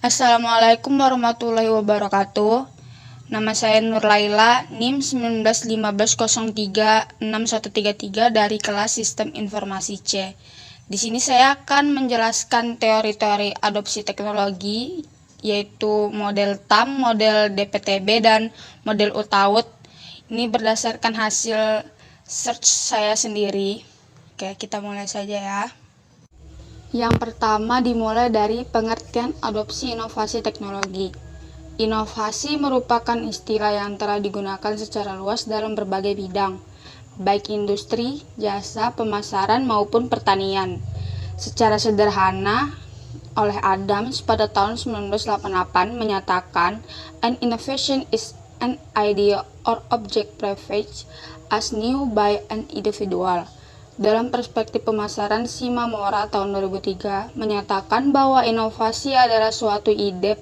Assalamualaikum warahmatullahi wabarakatuh. Nama saya Nur Laila, NIM 1915036133 dari kelas Sistem Informasi C. Di sini saya akan menjelaskan teori-teori adopsi teknologi, yaitu model TAM, model DPTB, dan model UTAUT. Ini berdasarkan hasil search saya sendiri. Oke, kita mulai saja ya. Yang pertama dimulai dari pengertian adopsi inovasi teknologi. Inovasi merupakan istilah yang telah digunakan secara luas dalam berbagai bidang, baik industri, jasa, pemasaran, maupun pertanian. Secara sederhana, oleh Adams pada tahun 1988 menyatakan, an innovation is an idea or object prepared as new by an individual. Dalam perspektif pemasaran, Shimamura tahun 2003 menyatakan bahwa inovasi adalah suatu ide,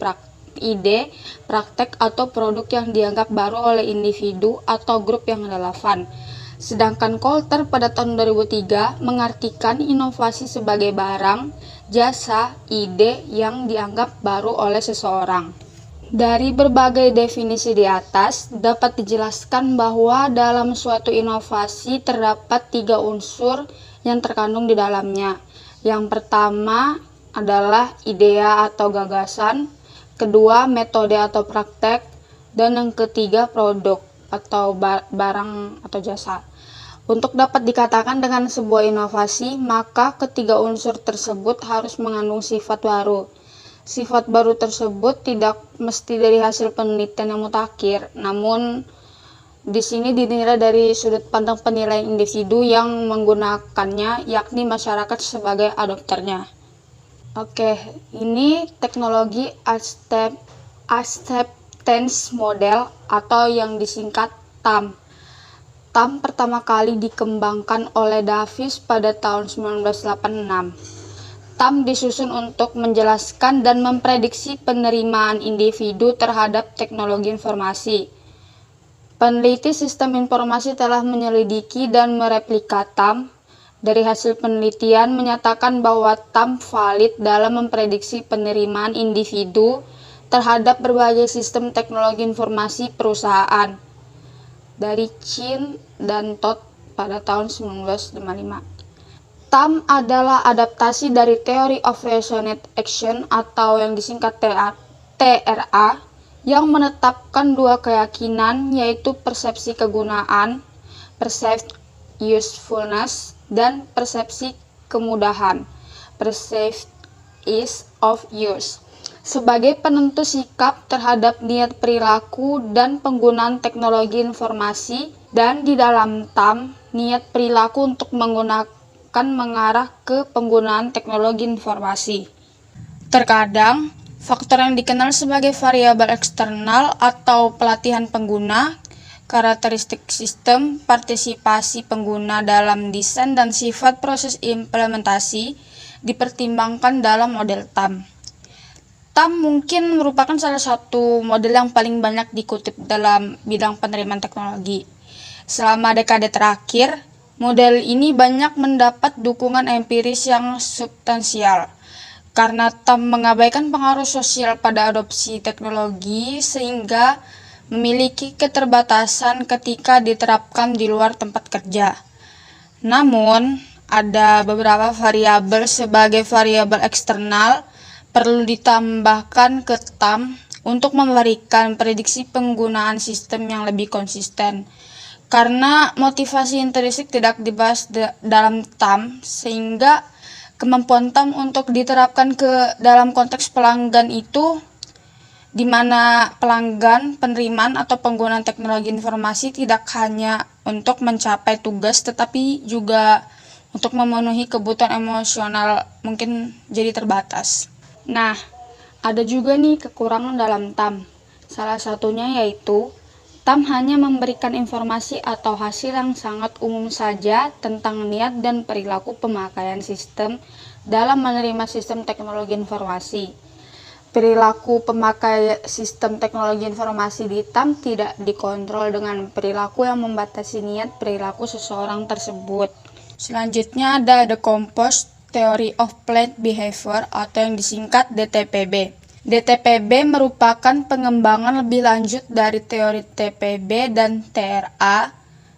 praktek atau produk yang dianggap baru oleh individu atau grup yang relevan. Sedangkan Coulter pada tahun 2003 mengartikan inovasi sebagai barang, jasa, ide yang dianggap baru oleh seseorang. Dari berbagai definisi di atas, dapat dijelaskan bahwa dalam suatu inovasi terdapat 3 unsur yang terkandung di dalamnya. Yang pertama adalah idea atau gagasan, kedua metode atau praktek, dan yang ketiga produk atau barang atau jasa. Untuk dapat dikatakan dengan sebuah inovasi, maka ketiga unsur tersebut harus mengandung sifat baru. Sifat baru tersebut tidak mesti dari hasil penelitian yang mutakhir, namun di sini dinilai dari sudut pandang penilaian individu yang menggunakannya, yakni masyarakat sebagai adopternya. Oke, ini teknologi acceptance model atau yang disingkat TAM. TAM pertama kali dikembangkan oleh Davis pada tahun 1986. TAM disusun untuk menjelaskan dan memprediksi penerimaan individu terhadap teknologi informasi. Peneliti sistem informasi telah menyelidiki dan mereplika TAM. Dari hasil penelitian menyatakan bahwa TAM valid dalam memprediksi penerimaan individu terhadap berbagai sistem teknologi informasi perusahaan. Dari Chin dan Todd pada tahun 1955. TAM adalah adaptasi dari Theory of Reasoned Action atau yang disingkat TRA yang menetapkan 2 keyakinan, yaitu persepsi kegunaan, perceived usefulness, dan persepsi kemudahan, perceived ease of use, sebagai penentu sikap terhadap niat perilaku dan penggunaan teknologi informasi. Dan di dalam TAM, niat perilaku untuk menggunakan mengarah ke penggunaan teknologi informasi. Terkadang, faktor yang dikenal sebagai variabel eksternal atau pelatihan pengguna, karakteristik sistem, partisipasi pengguna dalam desain, dan sifat proses implementasi dipertimbangkan dalam model TAM. TAM mungkin merupakan salah satu model yang paling banyak dikutip dalam bidang penerimaan teknologi. Selama dekade terakhir, model ini banyak mendapat dukungan empiris yang substansial. Karena TAM mengabaikan pengaruh sosial pada adopsi teknologi sehingga memiliki keterbatasan ketika diterapkan di luar tempat kerja. Namun, ada beberapa variabel sebagai variabel eksternal perlu ditambahkan ke TAM untuk memberikan prediksi penggunaan sistem yang lebih konsisten. Karena motivasi intrinsik tidak dibahas dalam TAM, sehingga kemampuan TAM untuk diterapkan ke dalam konteks pelanggan itu, di mana pelanggan, penerimaan atau penggunaan teknologi informasi tidak hanya untuk mencapai tugas, tetapi juga untuk memenuhi kebutuhan emosional mungkin jadi terbatas. Nah, ada juga nih kekurangan dalam TAM. Salah satunya yaitu TAM hanya memberikan informasi atau hasil yang sangat umum saja tentang niat dan perilaku pemakaian sistem dalam menerima sistem teknologi informasi. Perilaku pemakai sistem teknologi informasi di TAM tidak dikontrol dengan perilaku yang membatasi niat perilaku seseorang tersebut. Selanjutnya ada The Composed Theory of Planned Behavior atau yang disingkat DTPB. DTPB merupakan pengembangan lebih lanjut dari teori TPB dan TRA,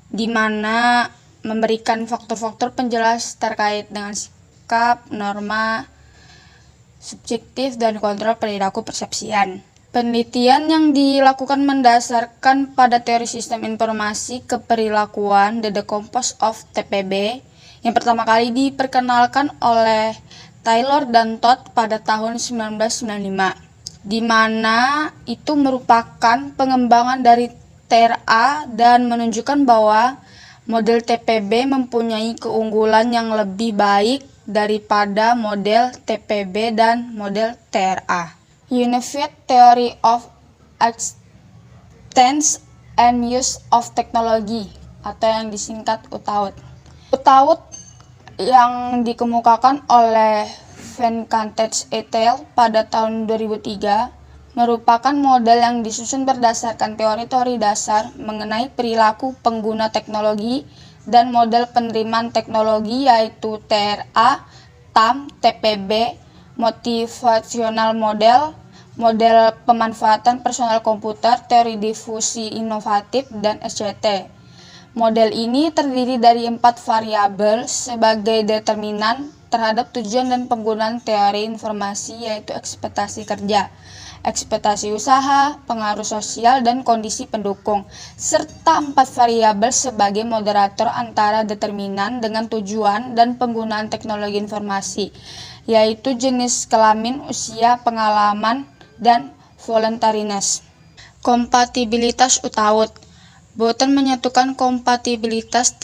di mana memberikan faktor-faktor penjelas terkait dengan sikap, norma, subjektif, dan kontrol perilaku persepsian. Penelitian yang dilakukan mendasarkan pada teori sistem informasi keperilakuan The Decompose of TPB yang pertama kali diperkenalkan oleh Taylor dan Todd pada tahun 1995, di mana itu merupakan pengembangan dari TRA dan menunjukkan bahwa model TPB mempunyai keunggulan yang lebih baik daripada model TPB dan model TRA. Unified Theory of Extents and Use of Technology atau yang disingkat UTAUT. UTAUT yang dikemukakan oleh Venkatesh et al. Pada tahun 2003 merupakan model yang disusun berdasarkan teori-teori dasar mengenai perilaku pengguna teknologi dan model penerimaan teknologi yaitu TRA, TAM, TPB, Motivational Model, model pemanfaatan personal komputer, teori difusi inovatif, dan SCT. Model ini terdiri dari 4 variabel sebagai determinan terhadap tujuan dan penggunaan teori informasi yaitu ekspektasi kerja, ekspektasi usaha, pengaruh sosial, dan kondisi pendukung, serta 4 variabel sebagai moderator antara determinan dengan tujuan dan penggunaan teknologi informasi, yaitu jenis kelamin, usia, pengalaman, dan voluntariness. Kompatibilitas UTAUT. Boten menyatukan kompatibilitas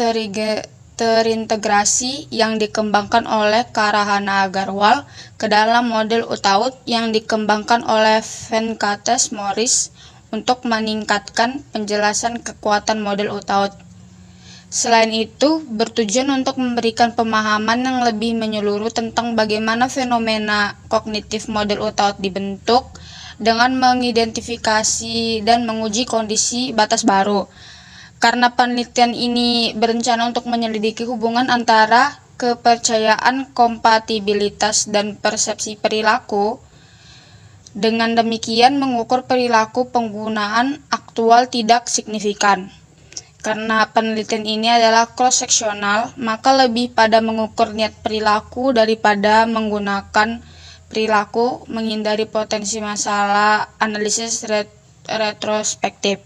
terintegrasi yang dikembangkan oleh Karahana Agarwal ke dalam model UTAUT yang dikembangkan oleh Venkatesh Morris untuk meningkatkan penjelasan kekuatan model UTAUT. Selain itu, bertujuan untuk memberikan pemahaman yang lebih menyeluruh tentang bagaimana fenomena kognitif model UTAUT dibentuk dengan mengidentifikasi dan menguji kondisi batas baru. Karena penelitian ini berencana untuk menyelidiki hubungan antara kepercayaan, kompatibilitas, dan persepsi perilaku, dengan demikian mengukur perilaku penggunaan aktual tidak signifikan. Karena penelitian ini adalah cross-seksional, maka lebih pada mengukur niat perilaku daripada menggunakan perilaku, menghindari potensi masalah analisis retrospektif.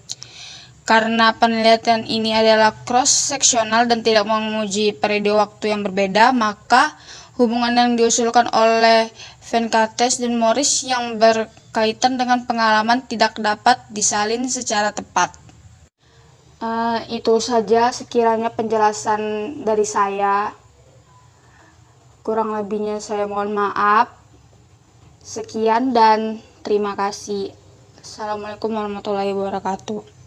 Karena penelitian ini adalah cross-seksional dan tidak menguji periode waktu yang berbeda, maka hubungan yang diusulkan oleh Venkatesh dan Morris yang berkaitan dengan pengalaman tidak dapat disalin secara tepat. Itu saja sekiranya penjelasan dari saya. Kurang lebihnya saya mohon maaf. Sekian dan terima kasih. Assalamualaikum warahmatullahi wabarakatuh.